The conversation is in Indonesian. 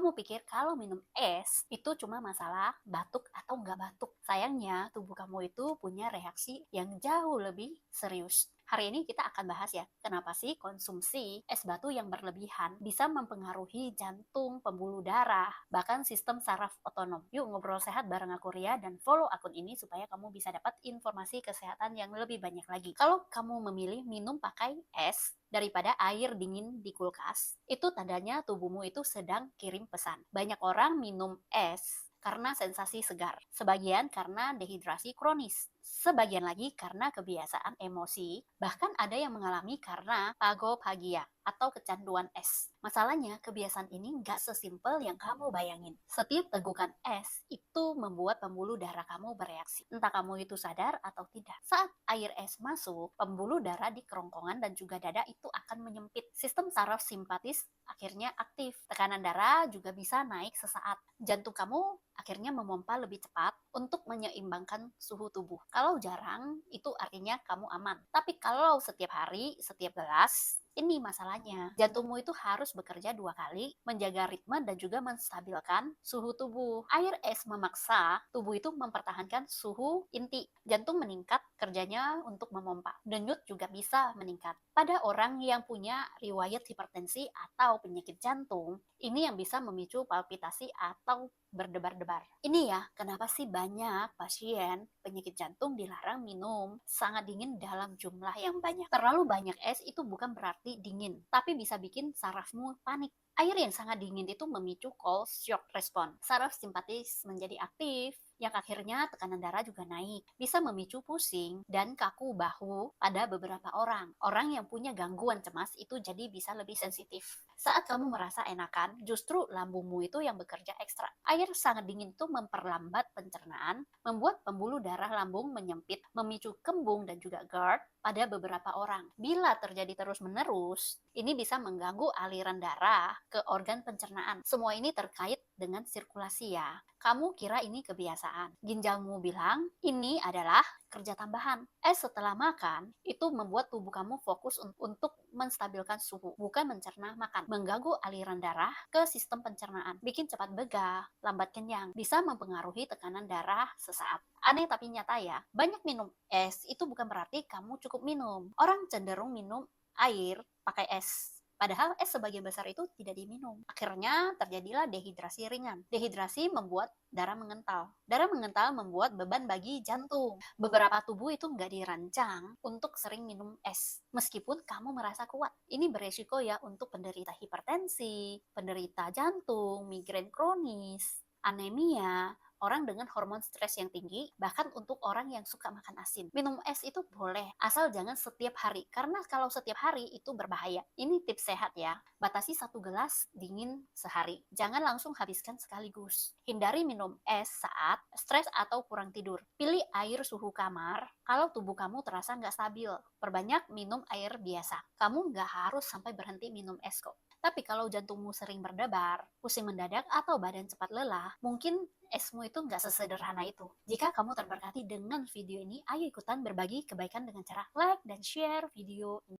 Kamu pikir kalau minum es itu cuma masalah batuk atau nggak batuk. Sayangnya, tubuh kamu itu punya reaksi yang jauh lebih serius. Hari ini kita akan bahas ya, kenapa sih konsumsi es batu yang berlebihan bisa mempengaruhi jantung, pembuluh darah, bahkan sistem saraf otonom. Yuk ngobrol sehat bareng aku Ria dan follow akun ini supaya kamu bisa dapat informasi kesehatan yang lebih banyak lagi. Kalau kamu memilih minum pakai es, daripada air dingin di kulkas, itu tandanya tubuhmu itu sedang kirim pesan. Banyak orang minum es karena sensasi segar, sebagian karena dehidrasi kronis, sebagian lagi karena kebiasaan emosi, bahkan ada yang mengalami karena pagopagia atau kecanduan es. Masalahnya, kebiasaan ini nggak sesimpel yang kamu bayangin. Setiap tegukan es itu membuat pembuluh darah kamu bereaksi. Entah kamu itu sadar atau tidak. Saat air es masuk, pembuluh darah di kerongkongan dan juga dada itu akan menyempit. Sistem saraf simpatis akhirnya aktif. Tekanan darah juga bisa naik sesaat. Jantung kamu akhirnya memompa lebih cepat untuk menyeimbangkan suhu tubuh. Kalau jarang, itu artinya kamu aman. Tapi kalau setiap hari, setiap gelas, ini masalahnya. Jantungmu itu harus bekerja 2 kali, menjaga ritme dan juga menstabilkan suhu tubuh. Air es memaksa tubuh itu mempertahankan suhu inti. Jantung meningkat kerjanya untuk memompa. Denyut juga bisa meningkat. Pada orang yang punya riwayat hipertensi atau penyakit jantung, ini yang bisa memicu palpitasi atau berdebar-debar. Ini ya, kenapa sih banyak pasien penyakit jantung dilarang minum sangat dingin dalam jumlah yang banyak. Terlalu banyak es itu bukan berarti dingin, tapi bisa bikin sarafmu panik. Air yang sangat dingin itu memicu cold shock response. Saraf simpatis menjadi aktif, yang akhirnya tekanan darah juga naik. Bisa memicu pusing dan kaku bahu pada beberapa orang. Orang yang punya gangguan cemas itu jadi bisa lebih sensitif. Saat kamu merasa enakan, justru lambungmu itu yang bekerja ekstra. Air sangat dingin itu memperlambat pencernaan, membuat pembuluh darah lambung menyempit, memicu kembung dan juga GERD pada beberapa orang. Bila terjadi terus-menerus, ini bisa mengganggu aliran darah ke organ pencernaan. Semua ini terkait dengan sirkulasi ya. Kamu kira ini kebiasaan. Ginjalmu bilang ini adalah kerja tambahan. Setelah makan, itu membuat tubuh kamu fokus untuk menstabilkan suhu, bukan mencerna makan. Mengganggu aliran darah ke sistem pencernaan, bikin cepat begah, lambat kenyang, bisa mempengaruhi tekanan darah sesaat. Aneh tapi nyata ya, banyak minum es itu bukan berarti kamu cukup minum. Orang cenderung minum air pakai es. Padahal es sebagian besar itu tidak diminum. Akhirnya terjadilah dehidrasi ringan. Dehidrasi membuat darah mengental. Darah mengental membuat beban bagi jantung. Beberapa tubuh itu nggak dirancang untuk sering minum es. Meskipun kamu merasa kuat. Ini beresiko ya untuk penderita hipertensi, penderita jantung, migrain kronis, anemia, orang dengan hormon stres yang tinggi, bahkan untuk orang yang suka makan asin. Minum es itu boleh, asal jangan setiap hari, karena kalau setiap hari itu berbahaya. Ini tips sehat ya, batasi 1 gelas dingin sehari. Jangan langsung habiskan sekaligus. Hindari minum es saat stres atau kurang tidur. Pilih air suhu kamar kalau tubuh kamu terasa nggak stabil. Perbanyak minum air biasa. Kamu nggak harus sampai berhenti minum es kok. Tapi kalau jantungmu sering berdebar, pusing mendadak, atau badan cepat lelah, mungkin esmu itu nggak sesederhana itu. Jika kamu terberkati dengan video ini, ayo ikutan berbagi kebaikan dengan cara like dan share video ini.